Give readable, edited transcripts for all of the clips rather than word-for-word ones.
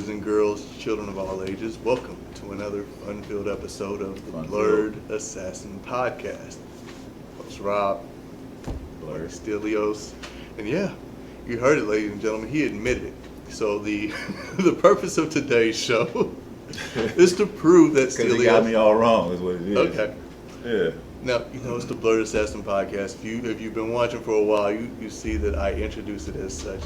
boys and girls, children of all ages, welcome to another fun-filled episode of the Blerd Assassin Podcast. Host Rob, Blerd, Stelios, and yeah, you heard it, ladies and gentlemen, he admitted it. So the the purpose of today's show is to prove that Stelios... Because he got me all wrong is what it is. Okay. Yeah. Now, you know, it's the Blerd Assassin Podcast. If you've been watching for a while, you see that I introduce it as such.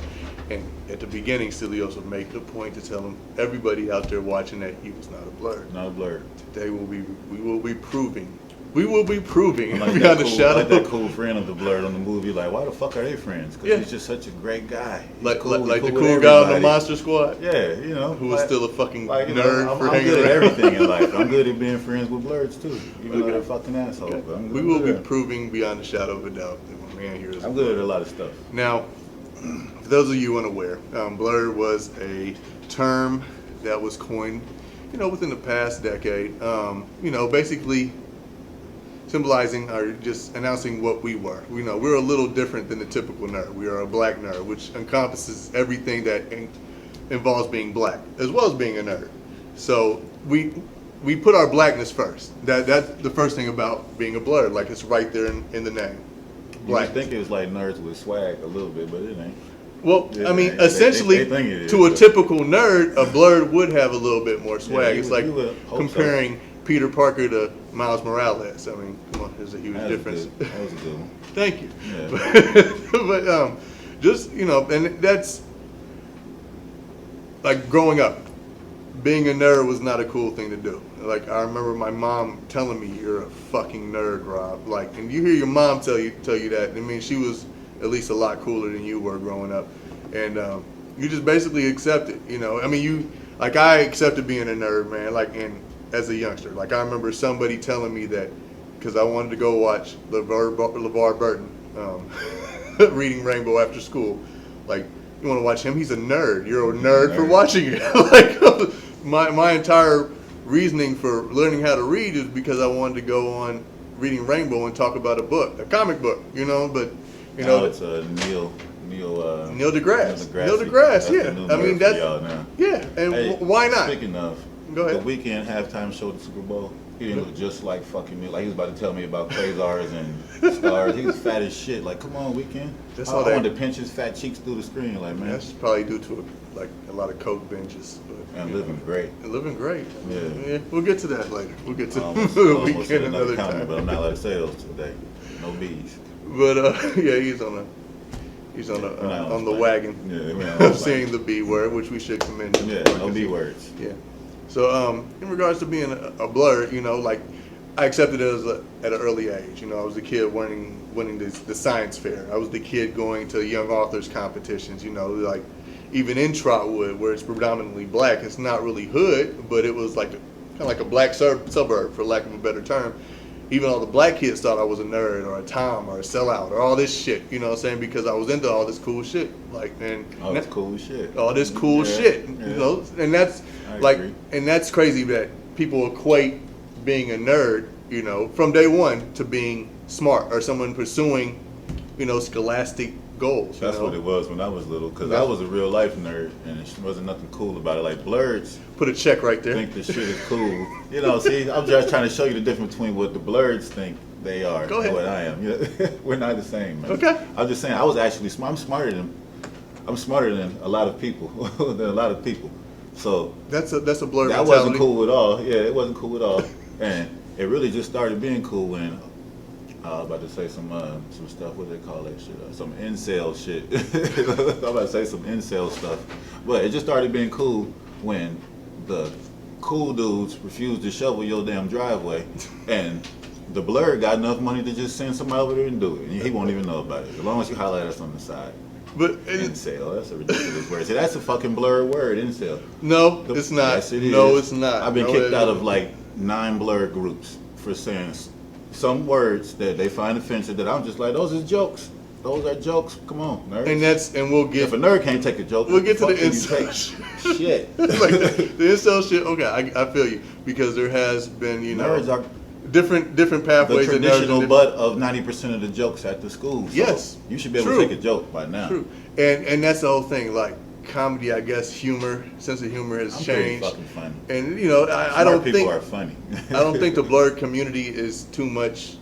And at the beginning, Seelios would make the point to tell everybody out there watching that he was not a Blerd. Not a Blerd. Today we will be proving like beyond a shadow. Like that cool friend of the Blerd on the movie. Like, why the fuck are they friends? Because he's just such a great guy. Like cool, the cool guy on the Monster Squad. Yeah, you know, who was still a fucking nerd for I'm hanging good around. at everything in life. I'm good at being friends with Blerds too, even though they're fucking assholes. Okay. But We will be proving beyond a shadow of a doubt that my man here is. I'm good at a lot of stuff. Now, for those of you unaware, Blerd was a term that was coined, within the past decade. Basically symbolizing or just announcing what we were. We're a little different than the typical nerd. We are a black nerd, which encompasses everything that involves being black, as well as being a nerd. So we put our blackness first. That's the first thing about being a Blerd. Like, it's right there in the name. Black. You think it was like nerds with swag a little bit, but it ain't. Well, essentially, to a typical nerd, a Blerd would have a little bit more swag. It's like comparing Peter Parker to Miles Morales. I mean, come on, there's a huge difference. That was a good one. Thank you. Yeah. But and that's like growing up. Being a nerd was not a cool thing to do. Like, I remember my mom telling me, "You're a fucking nerd, Rob." Like, and you hear your mom tell you that. I mean, she was at least a lot cooler than you were growing up, and you just basically accept it. I mean, I accepted being a nerd, man. Like, as a youngster, like, I remember somebody telling me that because I wanted to go watch LeVar Burton reading Rainbow after school. Like, you want to watch him? He's a nerd. You're a nerd for watching it. Like, my entire reasoning for learning how to read is because I wanted to go on reading Rainbow and talk about a comic book. But it's Neil deGrasse. Neil deGrasse, that's yeah. I mean, that's yeah. And hey, why not? Speaking of, go ahead. The Weeknd halftime show at the Super Bowl, he didn't look just like fucking me. Like, he was about to tell me about quasars and stars. He was fat as shit. Like, come on, Weeknd. I wanted to pinch his fat cheeks through the screen. Like, man, that's probably due to a lot of coke binges. And living great. Living great. Yeah. We'll get to that later. We'll get to the Weeknd another time. But I'm not allowed to say those today. No bees. But he's on the wagon. Yeah, of saying the B word, which we should commend him. Yeah, no B words. Yeah. So in regards to being a Blerd, I accepted it at an early age. I was the kid winning the science fair. I was the kid going to young authors competitions. Like even in Trotwood, where it's predominantly black, it's not really hood, but it was kind of like a black suburb, for lack of a better term. Even all the black kids thought I was a nerd or a tom or a sellout or all this shit. You know what I'm saying? Because I was into all this cool shit. All this cool shit. All this cool shit. Yeah. And that's and that's crazy that people equate being a nerd, from day one to being smart or someone pursuing, scholastic goals. That's what it was when I was little, because I was a real life nerd and it wasn't nothing cool about it. Like, Blerds, put a check right there. Think this shit is cool. See, I'm just trying to show you the difference between what the Blerds think they are and what I am. We're not the same, man. Okay. I'm just saying, I was actually smart. I'm smarter than a lot of people. So that's a Blerd that mentality. wasn't cool at all. Yeah, it wasn't cool at all. And it really just started being cool when I was about to say some stuff. What do they call that shit? Some incel shit. I'm about to say some incel stuff. But it just started being cool when the cool dudes refused to shovel your damn driveway, and the Blerd got enough money to just send somebody over there and do it. And he won't even know about it, as long as you highlight us on the side. But incel, that's a ridiculous word. See, that's a fucking Blerd word, incel. No, it's not. Yes, it is. No, it's not. I've been kicked out of 9 Blerd groups for saying some words that they find offensive that I'm just like, those are jokes. Those are jokes. Come on, nerds. And we'll get. If a nerd can't take a joke, we'll get to the incel shit. The incel shit. Okay, I feel you, because there has been nerds are different pathways. The traditional butt of 90% of the jokes at the school. So yes, you should be able to take a joke by now. True, and that's the whole thing. Like, comedy, I guess, sense of humor has I'm pretty changed. fucking funny. And you know, I Smart don't people think are funny. I don't think the Blerd community is too much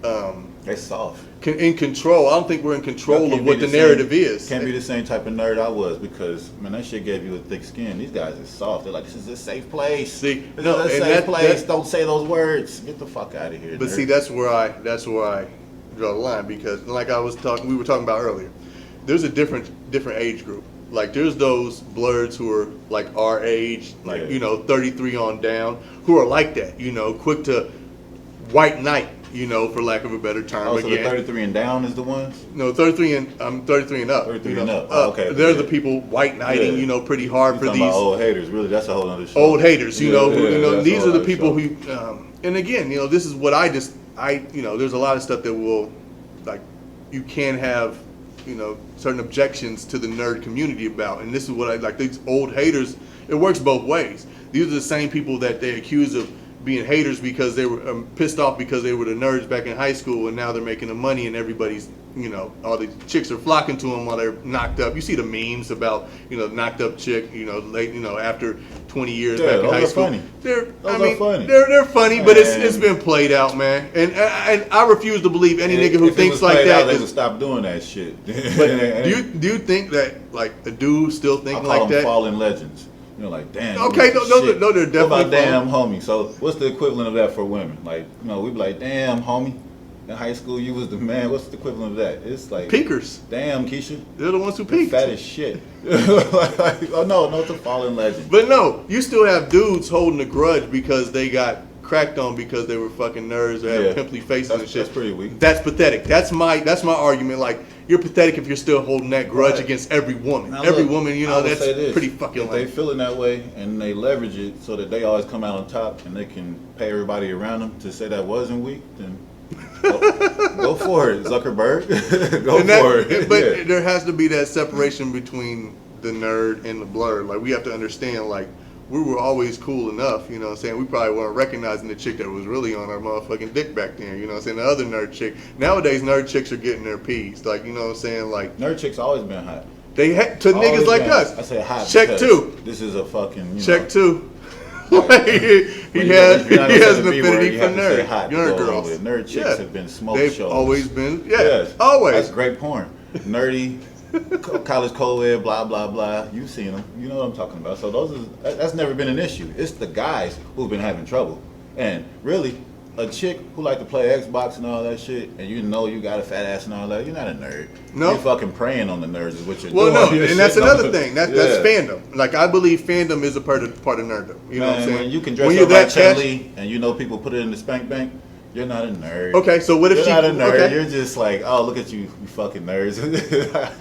They're soft. in control. I don't think we're in control Y'all of can't what be the narrative is. Can't be the same type of nerd I was because man, that shit gave you a thick skin. These guys are soft. They're like, this is a safe place. See, this no, is a and safe that- place. that- Don't say those words. Get the fuck out of here. But nerd. see, that's where I draw the line because, like we were talking about earlier, there's a different age group. Like there's those Blerds who are like our age, like Yeah. you know, 33 on down, who are like that, you know, quick to white knight, you know, for lack of a better term. Oh, so the Again, 33 and down is the ones? no, 33 and I'm 33 and up. 33 you know. and up. Oh, okay. They're Yeah. the people white knighting, Yeah. you know, pretty hard You for talking these about old haters? Really, that's a whole other show. old haters, you Yeah, know. yeah, You know, that's these a are the whole people other who. And again, you know, this is what you know, there's a lot of stuff that will, like, you can have, you know, certain objections to the nerd community about, and this is what I like. These old haters, it works both ways. These are the same people that they accuse of being haters because they were pissed off because they were the nerds back in high school, and now they're making the money, and everybody's, you know, all the chicks are flocking to them while they're knocked up. You see the memes about, you know, knocked up chick, you know, late, you know, after 20 years Yeah, back in those high are school. funny. They're, Those are funny. They're funny, but it's Man. been played out, man. And I refuse to believe any nigga who If it thinks was like played that. out, they is- would stop doing that shit. but do you think that like a dude still I thinking call like them that? fallen legends. You know, like damn. Okay, these those shit. are definitely What about damn fallen. homie? So what's the equivalent of that for women? Like, you know, we be like, damn homie. In high school, you was the man. What's the equivalent of that? It's like Peakers. damn Keisha. They're the ones who You're peaked. fat as shit. Oh no, it's a fallen legend. But no, you still have dudes holding a grudge because they got cracked on because they were fucking nerds or had Yeah. pimply faces and shit. That's pretty weak. That's pathetic. That's my argument. Like, you're pathetic if you're still holding that grudge Right. against every woman. Now, Every look, woman, you I know, would that's say this. pretty fucking If they lame. feeling that way and they leverage it so that they always come out on top and they can pay everybody around them to say that wasn't weak, then go for it, Zuckerberg. Go And that- for it. But Yeah. there has to be that separation between the nerd and the Blerd. Like, we have to understand, like, we were always cool enough, you know what I'm saying? We probably weren't recognizing the chick that was really on our motherfucking dick back then, you know what I'm saying? The other nerd chick. Nowadays, nerd chicks are getting their P's. Like, you know what I'm saying? Like, Nerd chicks always been hot. they to niggas Always like been. us. I say hot. Check because two. This is a fucking. You Check know, two. Like, he if you're has not gonna an say the B word, affinity you for have to say nerd, hot to nerd go girls. with it. Nerd chicks Yeah. have been smoke They've shows. always been, Yes. always. That's great porn. Nerdy, college co-ed, blah blah blah. You've seen them. You know what I'm talking about. So that's never been an issue. It's the guys who've been having trouble. And really, a chick who like to play Xbox and all that shit, and you know you got a fat ass and all that, you're not a nerd. No. You're fucking preying on the nerds is what you're Well, doing. no, You're and that's shitting on another them. thing. That's Yeah. fandom. Like, I believe fandom is a part of nerdom. You know what I'm Man, saying? when you can dress When up you're like that Chun cash- Li and you know people put it in the spank bank, you're not a nerd. Okay, so what if You're she? not a nerd. Okay. You're just like, oh, look at you, you fucking nerds.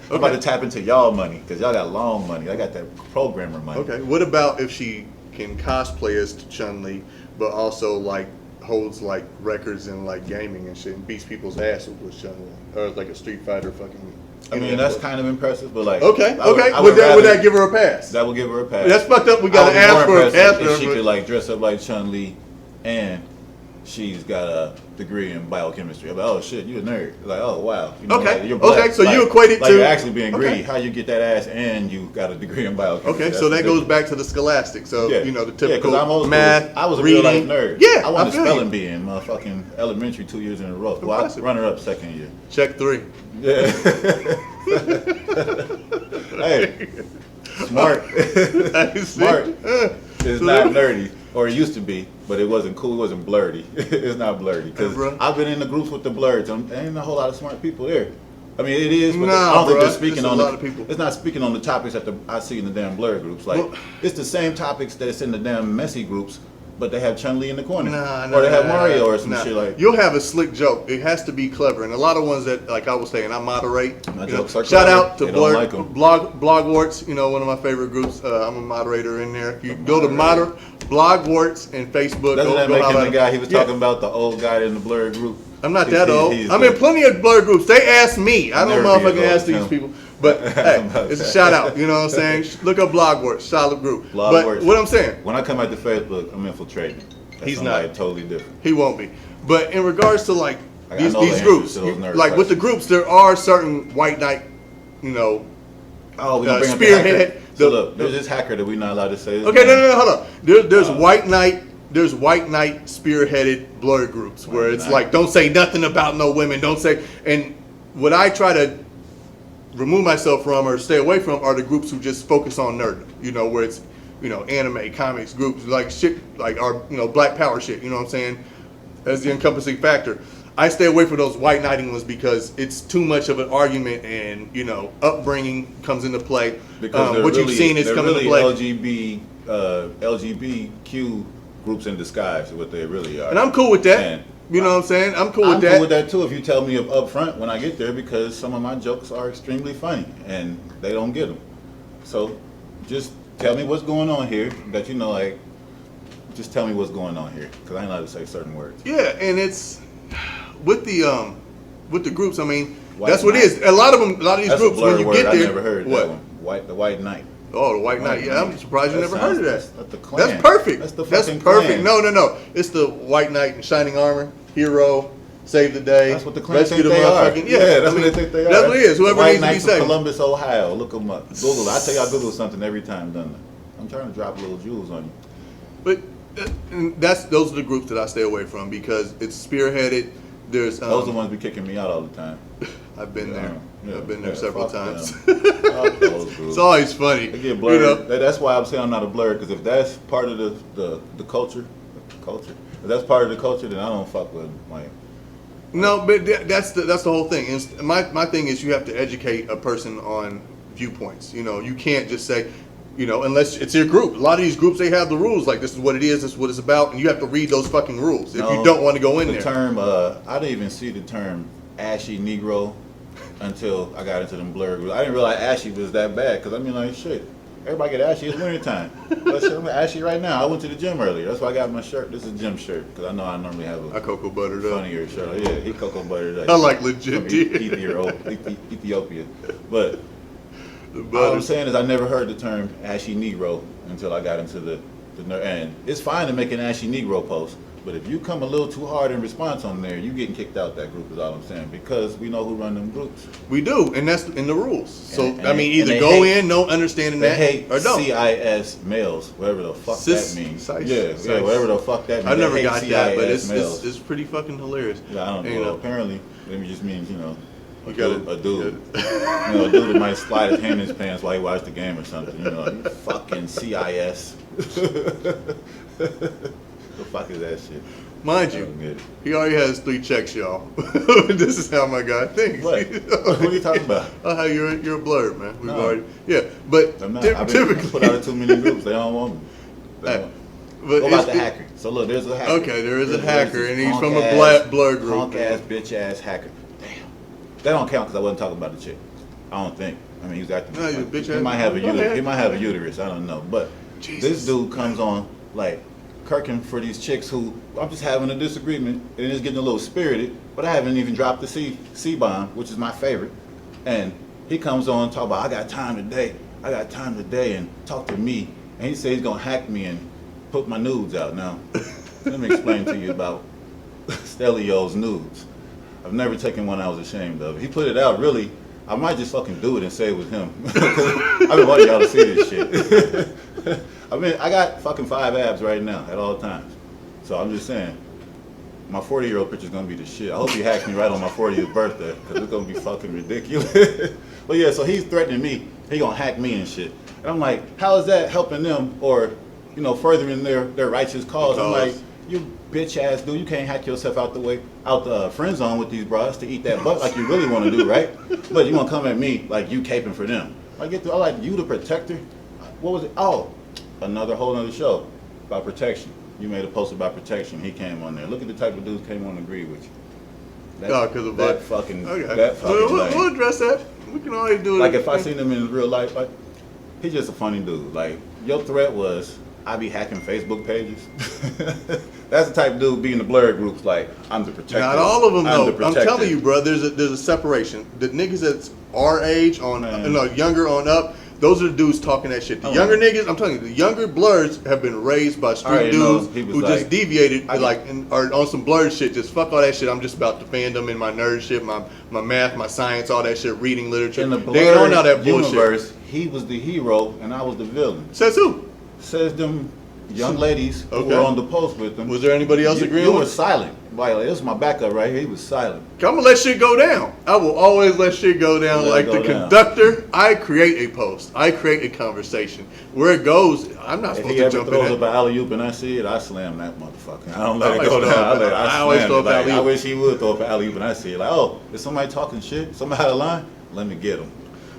I'm about Okay. to tap into y'all money because y'all got long money. I got that programmer money. Okay. What about if she can cosplay as Chun-Li, but also like holds like records in like gaming and shit and beats people's ass with Chun-Li, or like a Street Fighter fucking. I mean, that's kind of impressive, but like, Okay. I would- Okay. I Would that rather- give her a pass? That would give her a pass. That's fucked up. We I gotta would be ask more for a impressed pass. if she could like dress up like Chun-Li and she's got a degree in biochemistry. I'm like, oh shit, you a nerd. Like, oh wow. You know, Okay. like, you're black. Okay, so like, you equate it like to- you're actually being greedy. Okay. How you get that ass and you got a degree in biochemistry? Okay, so that goes back to the scholastic. So you know the typical 'cause I'm old school. math, I was a reading. real life nerd. Yeah, I won I a feel spelling you. bee in motherfucking elementary 2 years in a row. Well, I Impressive. runner up second year. Check 3. Yeah. Hey, smart. Smart. It's not nerdy, or it used to be, but it wasn't cool. It wasn't blurry. It's not blurry because Bruh. I've been in the groups with the Blerds. There ain't a whole lot of smart people there. I mean, it is, but Nah, I don't think bruh. they're speaking There's a on lot of people. It's not speaking on the topics that I see in the damn Blerd groups. Like Well- it's the same topics that it's in the damn messy groups, but they have Chun-Li in the corner, Nah, or they have nah, Mario or some nah. shit like. You'll have a slick joke. It has to be clever, and a lot of ones that, like I was saying, I moderate. My You know, jokes are shout clever. out to They don't like 'em. Blogwarts. You know, one of my favorite groups. I'm a moderator in there. If you go to Blogwarts and Facebook. Doesn't go, that go make him holler the at guy him. he was Yeah. talking about, the old guy in the Blerd group? I'm not He's- that old. he's I'm the- in plenty of Blerd groups. They ask me. I don't Never be as motherfucking old ask as these him. people. But hey, it's a shout out. You know what I'm saying? Look up Blogwarts, solid group. But Blogwarts. what I'm saying, When I come out to Facebook, I'm infiltrating. That's He's somebody not. totally different. he won't be. But in regards to like I these know the groups, answers to those nerd like with the questions. groups, there are certain white knight, you know, Oh, we gonna bring up the hacker? So look, there's this hacker that we're not allowed to say. Okay, no, hold on. There's White Knight. There's White Knight spearheaded Blerd Groups where it's like, don't say nothing about no women. Don't say. And what I try to remove myself from or stay away from are the groups who just focus on nerd. You know, where it's, you know, anime, comics, groups like shit, like our, you know, Black Power shit. You know what I'm saying? As the encompassing factor. I stay away from those white knighting ones because it's too much of an argument, and you know, upbringing comes into play. Because what you've seen is come into play. LGBTQ groups in disguise is what they really are. And I'm cool with that. And you know what I'm saying? I'm cool with that. I'm cool with that too if you tell me up front when I get there, because some of my jokes are extremely funny and they don't get them. So just tell me what's going on here. That you know, like, just tell me what's going on here, because I ain't allowed to say certain words. Yeah, and it's with the groups. I mean, that's what it is. A lot of these groups when you get there. I never heard that one. The White Knight. Oh, the White Knight. Yeah, I'm surprised you never heard of that. That's the clan. That's perfect. That's the That's fucking perfect. clan. No. It's the White Knight in shining armor, hero, save the day. That's what the clan think they are. Yeah, that's what they think they are. That's what it is. Whoever White needs to be Knights of saved. Columbus, Ohio. Look them up. Google. I tell you, I Google something every time, don't I? I'm trying to drop little jewels on you. But those are the groups that I stay away from because it's spearheaded. There's those are the ones be kicking me out all the time. I've been there. Yeah, I've been there several times. It's always funny. They get blurred. You know? That's why I'm saying I'm not a blurred, because if that's part of the culture, if that's part of the culture, then I don't fuck with them. Like, no, but that's the whole thing. And my thing is you have to educate a person on viewpoints. You know, you can't just say, you know, unless it's your group. A lot of these groups, they have the rules. Like, this is what it is, this is what it's about, and you have to read those fucking rules if you don't want to go in there. The term, I didn't even see the term ashy Negro until I got into them Blerd Groups. I didn't realize ashy was that bad, because I mean, like, shit, everybody get ashy. It's wintertime. But shit, I'm ashy right now. I went to the gym earlier. That's why I got my shirt. This is a gym shirt, because I know I normally have a cocoa buttered funnier shirt. Yeah, he cocoa buttered up. I like legit Ethiopia. But all I'm saying is I never heard the term ashy Negro until I got into the and it's fine to make an ashy Negro post, but if you come a little too hard in response on there, you getting kicked out that group is all I'm saying, because we know who run them groups. We do, and that's in the rules. So I mean, either go in no understanding that or don't. CIS males, whatever the fuck that means. Yeah, whatever the fuck that means. I never got that, but it's pretty fucking hilarious. Yeah, I don't know. Well, apparently, it just means, you know, a dude a dude that might slide his hand in his pants while he watched the game or something. You know, you fucking CIS. The fuck is that shit? Mind you, he already has 3 checks, y'all. This is how my guy thinks. What? What are you talking about? Oh, how you're a Blerd, man. We've already, but I'm not. I've been put out of too many groups. They don't want me. But what about the hacker? So look, there's a hacker. Okay, there is a hacker, and he's from a Blerd group. Punk ass, bitch ass hacker. Damn. That don't count because I wasn't talking about the chick. I don't think. I mean, he's acting. No, you bitch ass. He might have a uterus. He might have a uterus. I don't know. But this dude comes on like kirking for these chicks who I'm just having a disagreement and it's getting a little spirited, but I haven't even dropped the C-bomb, which is my favorite. And he comes on talk about I got time today and talk to me. And he says he's gonna hack me and put my nudes out. Now, let me explain to you about Stelios nudes. I've never taken one I was ashamed of. He put it out, really, I might just fucking do it and say it was him. I've been wanting y'all to see this shit. I mean, I got fucking 5 abs right now at all times. So I'm just saying, my 40-year-old picture's gonna be the shit. I hope he hacks me right on my 40th birthday, because it's gonna be fucking ridiculous. But yeah, so he's threatening me. He gonna hack me and shit. And I'm like, how is that helping them or, you know, furthering their righteous cause? I'm like, you bitch ass dude, you can't hack yourself out the friend zone with these bras to eat that butt like you really want to do, right? But you want to come at me like you caping for them. I like you the protector. What was it? Oh, whole other show about protection. You made a post about protection. He came on there. Look at the type of dudes came on to agree with you. Because of that fucking. Okay. That fucking we'll address that. We can always do it. Like if I seen him in real life, like he's just a funny dude. Like your threat was I be hacking Facebook pages. That's the type of dude being the Blerd Groups. Like I'm the protector. Not all of them though. I'm telling you, bro. There's a separation. The niggas that's our age younger on up. Those are the dudes talking that shit. The younger niggas, I'm telling you, the younger Blerds have been raised by street dudes who just deviated, are on some Blerd shit. Just fuck all that shit. I'm just about the fandom and my nerd shit, my math, my science, all that shit, reading literature. In the they ain't on all that bullshit. Universe, he was the hero and I was the villain. Says who? Says them young ladies who were on the post with them. Was there anybody else agreeing You with were silent. Like, this is my backup right here. He was silent. I'm gonna let shit go down. I will always let shit go down. Like the conductor, I create a post. I create a conversation. Where it goes, I'm not supposed to jump in. If he ever throws up an alley-oop and I see it, I slam that motherfucker. I don't let it go always down. throw up- I always slam throw it. up Like, alley-oop. I wish he would throw up an alley-oop and I see it. Like, oh, is somebody talking shit? Somebody out of line? Let me get him.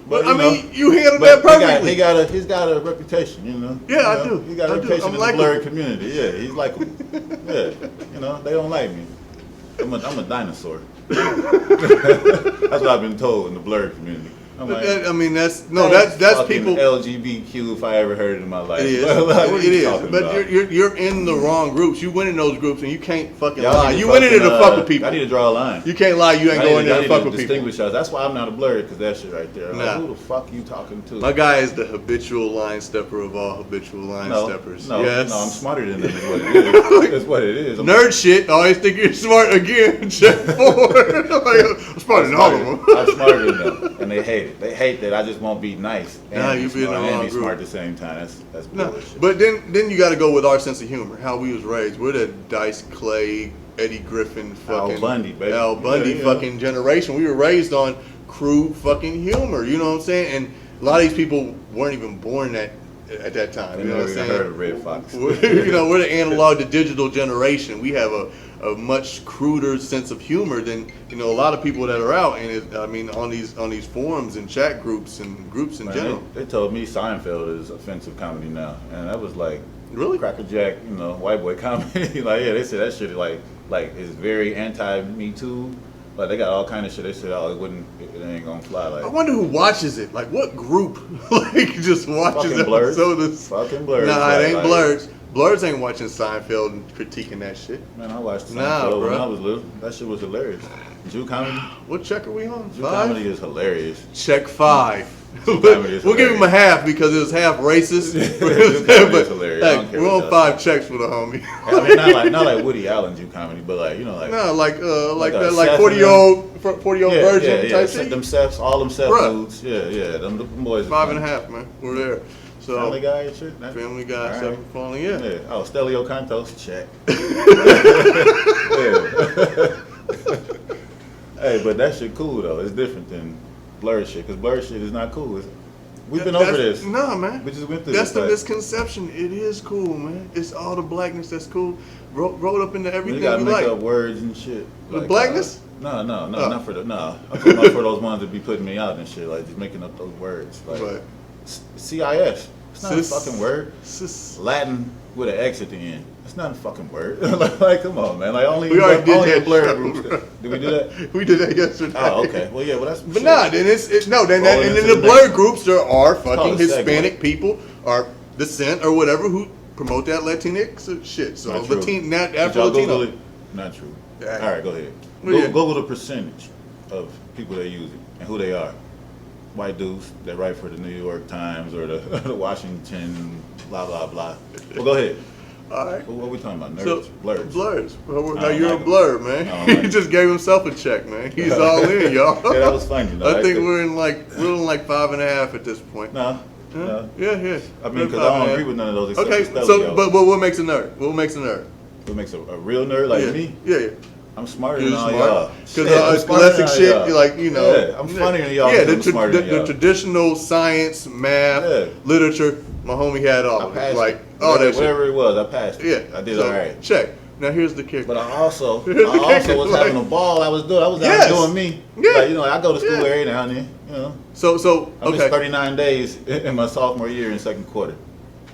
But I mean, you handled that perfectly. He's got a reputation, you know. Yeah, I do. He got a reputation in the Blerd community. Yeah, he's like, yeah, you know, they don't like me. I'm a dinosaur. That's what I've been told in the Blerd community. I'm like, I mean, that's fucking people. LGBQ if I ever heard it in my life. It is. Like, what are It you is. talking But about? you're in the wrong groups. You went in those groups and you can't fucking Y'all lie. need to You went in there to fucking, fuck with people. I need to draw a line. You can't lie. You ain't going in there to fuck with people. Distinguish us. That's why I'm not a Blerd, because that shit right there. Nah. Like, who the fuck you talking to? My guy is the habitual line stepper of all habitual line steppers. No, Yes. no, I'm smarter than them. Is what it is. That's what it is. Nerd shit. Always think you're smart again. Check 4. I'm smarter than all of them. I'm smarter than them, and they hate it. They hate that I just won't be nice and Nah, be you be in the smart, and wrong be group. smart at the same time. That's No, bullshit. but then you got to go with our sense of humor, how we was raised. We're the Dice Clay, Eddie Griffin, fucking Al Bundy, baby. Al Bundy Yeah, yeah. fucking generation. We were raised on crude fucking humor. You know what I'm saying? And a lot of these people weren't even born at that time. I You know never what I'm even heard saying? of Red Fox. We're the analog to digital generation. We have a much cruder sense of humor than a lot of people that are out. And on these forums and chat groups and groups in general. They told me Seinfeld is offensive comedy now, and that was like Really? crackerjack, white boy comedy. Like, yeah, they said that shit like is very anti-Me Too. Like, they got all kind of shit. They said, oh, it ain't gonna fly. Like, I wonder who watches it. Like, what group just watches fucking Blerd. episodes? Fucking Blerd. Nah, Like, it ain't Blerds. Blerds ain't watching Seinfeld and critiquing that shit. Man, I watched Seinfeld Nah, when bro. I was little. That shit was hilarious. Jew comedy. What check are we on? Jew 5? comedy is hilarious. Check 5. comedy is We'll give him a hilarious. half because it was half racist. Jew comedy is hilarious. I Hey, don't care we're what on y'all 5 say. checks for the homie. I mean, not like Woody Allen Jew comedy, but like No, like that, Seth like and 40-year-old virgin yeah. type Them thing. Seths, all them Seth Bruh. dudes. Yeah. Them boys. are 5.5, man. We're there. So Family Guy and shit. That- Family Guy, all right. 7 falling, yeah. Yeah. Oh, Stelios Cantos, check. Yeah. Hey, but that shit cool though. It's different than Blerd shit, because Blerd shit is not cool. We've been over this. Nah, man. We just went through That's this. the misconception. It is cool, man. It's all the blackness that's cool. Rolled up into everything You gotta we make like. up words and shit. The blackness? No, Oh. not for the no. I'm talking about for those ones that be putting me out and shit, like just making up those words. Like But CIS. It's not Cis- a fucking word. sis- Latin with an X at the end. It's not a fucking word. like, come on, man. Like, only We already did only that the Blerd show. groups. Did we do that? we did that yesterday. Oh, okay. Well, yeah. Well, that's. But shit. nah, then it's no. Then Rolling and in into the the next Blerd one. groups, there are called fucking a Hispanic segue. people, or descent or whatever who promote that Latinx shit. So Not true. Not Did Afro y'all Google Latino. it? Not true. Yeah. All right, go ahead. Well, yeah. Google the percentage of people that use it and who they are. White dudes that write for the New York Times or the Washington, blah blah blah. Well, go ahead. All right. What are we talking about? Nerds, So blurs. Blurs. Well, I now don't you're like a 'em. blur, I man. don't He like 'em. just gave himself a check, man. He's all in, y'all. Yeah, that was funny. I think we're in like 5.5 at this point. No. Yeah. I mean, We're because I don't 5.5. agree with none of those. Except Okay, for so Stelios. but what makes a nerd? What makes a nerd? What makes a real nerd like yeah. me? Yeah. I'm smarter You're than all smart. y'all. Because Shit, I'm smarter scholastic than shit, all y'all. you're like, Yeah, I'm funnier than y'all. Yeah, because I'm smarter than the y'all. traditional science, math, Yeah. literature, my homie had all I of it. passed Like, it. all that shit. Whatever it was, I passed it. Yeah. I did So, all right. Check. Now here's the kicker. But I also Here's the was kicker, having a like- ball. I was Yes. out doing me. Yeah. Like, I go to school Yeah. every now and then. So I missed okay. 39 days in my sophomore year in second quarter.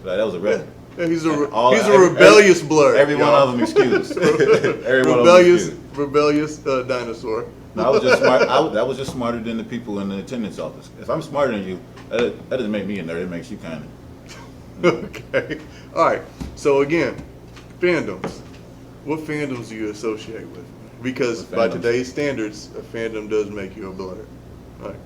Like, that was a record. Yeah, he's a Every- rebellious blur. Every one y'all. of them excused. Every one of them rebellious, excused. rebellious dinosaur. No, I was just smart. That was just smarter than the people in the attendance office. If I'm smarter than you, that doesn't make me a nerd. It makes you kind of. Okay. All right. So again, fandoms. What fandoms do you associate with? Because What by fandoms? today's standards, a fandom does make you a blur. All right.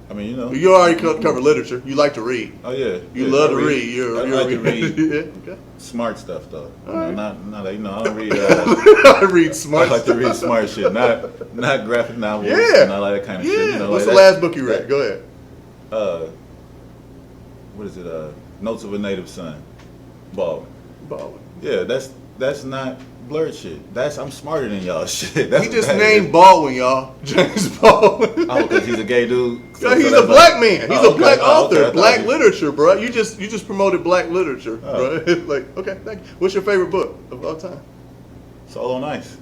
I mean, You already covered literature. You like to read. Oh yeah. You Yeah, love I to read. You're I like to read yeah. Okay. smart stuff though. Alright. Not like I don't read. I read smart. I like to read stuff. smart shit, not graphic novels. Yeah. And all that kind of yeah. shit. What's like the last book you read? Go ahead. what is it? Notes of a Native Son. Baldwin. Baldwin. Yeah, that's not Blerd shit. I'm smarter than y'all shit. He just named Baldwin, y'all. James Baldwin. Oh, because he's a gay dude. Yeah, he's a black man. He's a black author. Okay, black literature, bro. You just promoted black literature, Oh. bro. Like, okay, thank you. What's your favorite book of all time? Soul on Ice.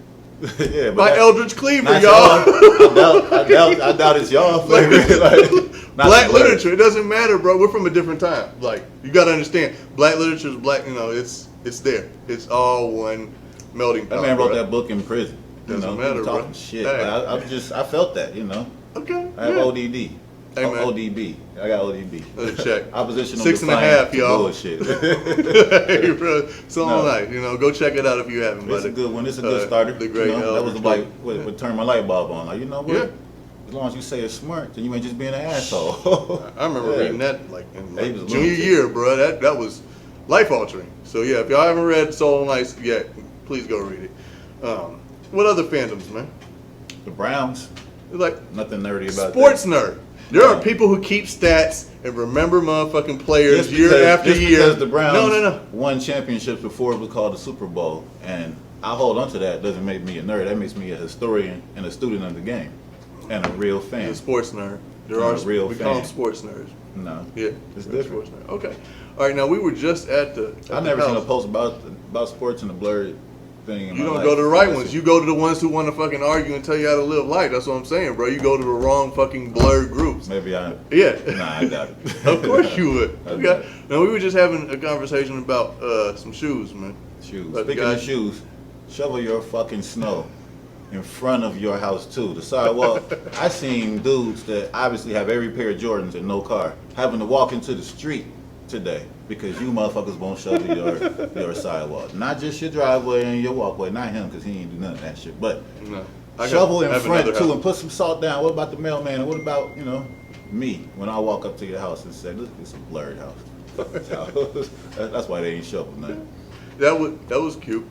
Yeah, By Eldridge Cleaver, not y'all. I doubt it's y'all favorite. Like, Black literature. It doesn't matter, bro. We're from a different time. Like, you got to understand, black literature is black. You know, it's there. It's all one melting pot. That man wrote bro. that book in prison. Doesn't matter, talking bro. shit. Hey. I felt that, you know. Okay. I have yeah. ODD. Hey, man. ODB. I got ODB. Let's check. Oppositional 6.5, defiance y'all. bullshit. Hey, bro. So No. nice. You know, go check it out if you haven't. It's a good one. It's a good starter. The great you know, that was Eldridge like Cleaver. what turned my light bulb on. Like, you know what? Yeah. As long as you say it's smart, then you ain't just being an asshole. I remember Yeah. reading that like in Yeah, he was a junior lunatic. year, bro. That was life altering. So yeah, if y'all haven't read Soul and Ice yet, please go read it. What other fandoms, man? The Browns, Like nothing nerdy about sports that. nerd. There are Yeah. people who keep stats and remember motherfucking players Just year because- after just year. because the Browns No. won championships before it was called the Super Bowl, and I hold on to that, doesn't make me a nerd. That makes me a historian and a student of the game, and a real fan. He's a sports nerd. There I'm are a real we call them fan. sports nerds. No, Yeah, it's they're different. sports nerds. Okay. All right. Now we were just at the. I've never seen a post about sports in the Blerd thing. In You my don't life. go to the right ones. You go to the ones who want to fucking argue and tell you how to live life. That's what I'm saying, bro. You go to the wrong fucking Blerd groups. Maybe I. Yeah. Nah, I doubt it. Of course you would. I Okay. doubt it. Now we were just having a conversation about some shoes, man. Shoes. But Speaking guys- of shoes, shovel your fucking snow in front of your house too. The sidewalk. I seen dudes that obviously have every pair of Jordans and no car having to walk into the street today because you motherfuckers won't shovel your sidewalk. Not just your driveway and your walkway. Not him because he ain't do none of that shit. But No. shovel I in have front another too house. and put some salt down. What about the mailman? And what about, you know, me when I walk up to your house and say, look, it's a Blerd house. Fuck this house. That's why they ain't shoveling nothing. That was cute.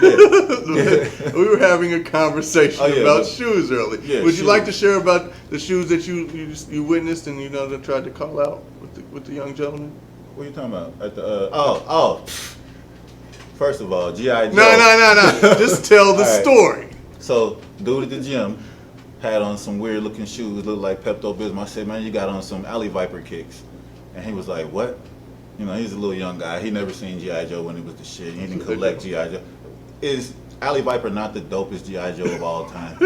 We were having a conversation Oh, yeah, about but- shoes earlier. Yeah, Would you like to shoes. share about the shoes that you witnessed and that tried to call out with the young gentleman? What are you talking about? At the First of all, G.I. Joe. No. Just tell the All right. story. So, dude at the gym had on some weird looking shoes, looked like Pepto-Bismol. I said, man, you got on some Alley Viper kicks. And he was like, what? You know, he's a little young guy. He never seen G.I. Joe when it was the shit. He didn't collect G.I. Joe. Is Alley Viper not the dopest G.I. Joe of all time?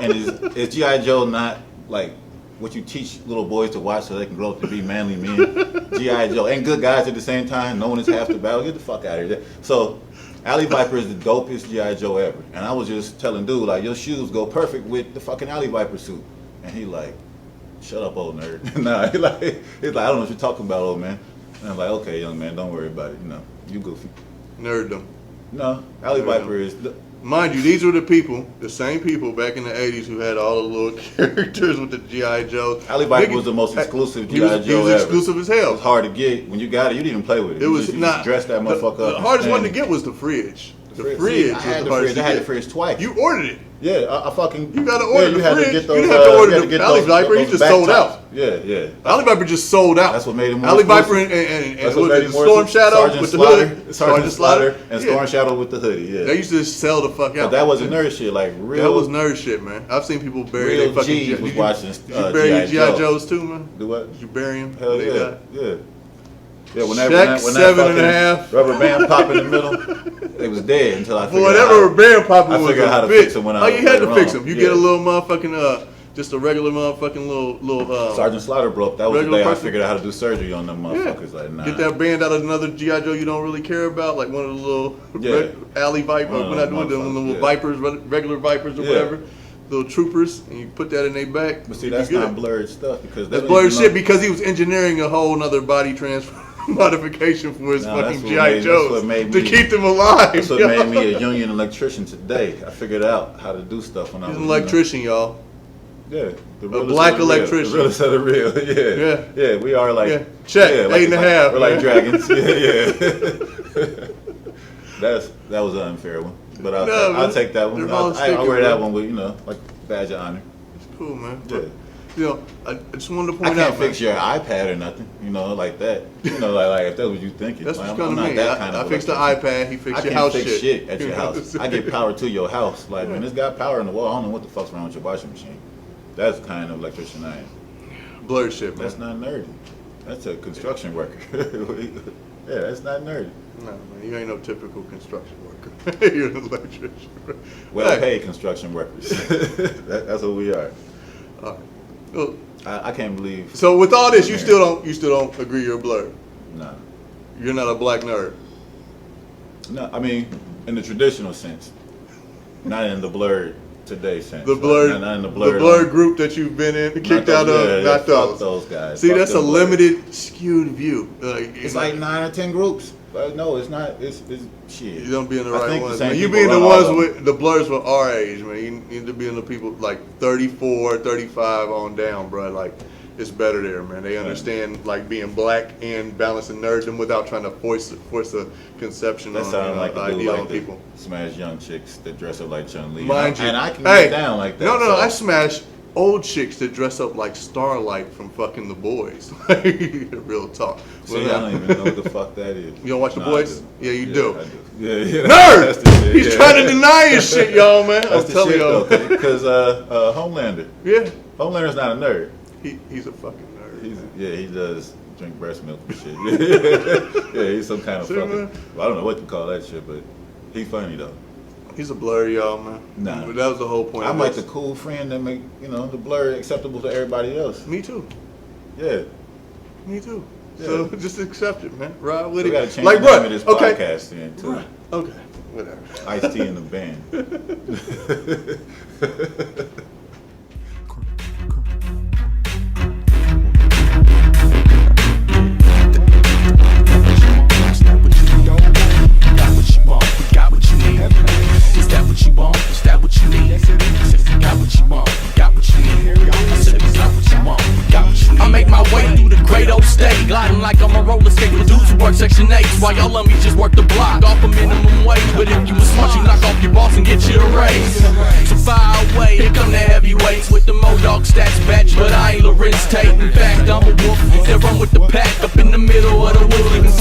And is G.I. Joe not like what you teach little boys to watch so they can grow up to be manly men? G.I. Joe. And good guys at the same time. No one is half the battle. Get the fuck out of here. So, Alley Viper is the dopest G.I. Joe ever. And I was just telling dude, like, your shoes go perfect with the fucking Alley Viper suit. And he like, shut up, old nerd. Nah, he's like, I don't know what you're talking about, old man. And I'm like, okay, young man, don't worry about it. You know, you goofy. Nerddom. No, Alley Viper is... Mind you, these were the same people back in the 80s who had all the little characters with the G.I. Joe. Alley Viper was the most exclusive He was, G.I. he Joe was ever. exclusive as It hell. was hard to get. When you got it, you didn't even play with it. It was you not just dressed that motherfucker up. The hardest one to And get was the fridge. The See, fridge. I had was the hardest fridge. I to had the get. fridge twice. You ordered it. Yeah, I fucking... You gotta order you the had to fridge. get those, You didn't have to order you had to the get Alley those- Viper. He those just back sold tops. out. Yeah. Alley Viper just sold out. That's what made him more Alley Viper exclusive. and That's what what was made it, him more Storm exclusive. Shadow with the hood. Sergeant Slaughter and Yeah. Storm Shadow with the hoodie, yeah. They used to sell the fuck But out. that wasn't nerd shit, like real... That was nerd shit, man. I've seen people bury Real their fucking G's was Did you- watching, Did you bury your G.I. G.I. Joe. Joes too, man? Do what? Did you bury them? Hell They yeah, died? yeah. Yeah, when Check that 7.5. fucking rubber band popped in the middle, they was dead until I figured Boy, out that how- rubber band popping I was figured out how a to bitch. fix them when I Oh, was you had to later fix on. them. You Yeah. get a little motherfucking just a regular motherfucking little Sergeant Slaughter broke. That was the regular day I person. figured out how to do surgery on them motherfuckers. Like, nah. Get that band out of another G.I. Joe you don't really care about, like one of the little Yeah. Alley Viper, One of we're those not doing them motherfuckers, little yeah. Vipers, regular Vipers or Yeah. whatever, little troopers, and you put that in their back. But see, you that's good. not blurred stuff because That's they don't blurred even shit know- because he was engineering a whole nother body transfer modification for his No, that's fucking what G.I. made- that's Joes what made to me- keep them alive. That's what yo. made me a union electrician today. I figured out how to do stuff when I He's was an electrician, y'all. Yeah, the A realest black of the real. electrician. The realest of the real. Yeah, yeah. We are like Yeah. Check. Yeah, like, 8.5, We're like man. dragons. Yeah. That was an unfair one, but No, I'll man. take that one. They're all I stickers, wear that bro. one with like badge of honor. It's cool, man. Yeah. You know, I just wanted to I point out, can't fix your iPad or nothing, you know, like that. You know, like if that's what you thinking. That's like, what's I'm gonna not mean. that kind of I fixed the electrician. iPad. He fixed I your can't house fix shit at You your know what I'm house. saying? I get power to your house. Like when it's got power in the wall, I don't know what the fuck's wrong with your washing machine. That's the kind of electrician I am. Blurred shit, man. That's not nerdy. That's a construction worker. Yeah, that's not nerdy. No, man, you ain't no typical construction worker. You're an electrician. Well-paid construction workers. That's what we are. All right. Well, I can't believe. so with all this, you still don't agree you're blurred. Nah. You're not a black nerd. No, I mean in the traditional sense, not in the blurred today sense. The Like, blurred, not in the the blurred, blurred group that you've been in, kicked out of, not fuck those. those guys. See, Fuck that's a them blurred. limited, skewed view. It's like 9 or 10 groups. But no, it's not. It's shit. You don't be in the I right think the ones. same Man. You people be in the run all ones of them. with the blurs with our age, man. You need to be in the people like 34, 35 on down, bro. Like, it's better there, man. They understand like being black and balancing nerddom without trying to force a conception That on sounds like a dude idea like on the people. smash young chicks that dress up like Chun-Li. Mind you, and I can hey, get down like that. No, so. I smash old chicks that dress up like Starlight from fucking The Boys. Real talk. See, Well, I don't even know what the fuck that is. You don't watch The No, I Boys? do. Yeah, you do. I do. Yeah. Nerd! That's the shit, He's yeah. trying to deny his shit, y'all, man. That's I'm the telling shit y'all. though, because Homelander. Yeah, Homelander's not a nerd. he's a fucking nerd. He does drink breast milk and shit. Yeah, he's some kind of See, fucking. man? Well, I don't know what to call that shit, but he's funny though. He's a blur, y'all, man. Nah. But that was the whole point. I'm of like the this. cool friend that make the blur acceptable to everybody else. Me too. Yeah. Me too. Yeah. So just accept it, man. Ride with We it. gotta change Like, the name bro, of this okay. podcast then too. Right. Okay. Whatever. Ice-T in the band. I make my way through the great old state, gliding like I'm a roller skate with dudes who work Section 8s, while y'all me just work the block off a minimum wage. But if you was smart, you knock off your boss and get you a raise. So fire away, here come the heavyweights with the Mo-Dog stats batch, but I ain't Lorenz Tate. In fact, I'm a wolf that run with the pack up in the middle of the woods, leaving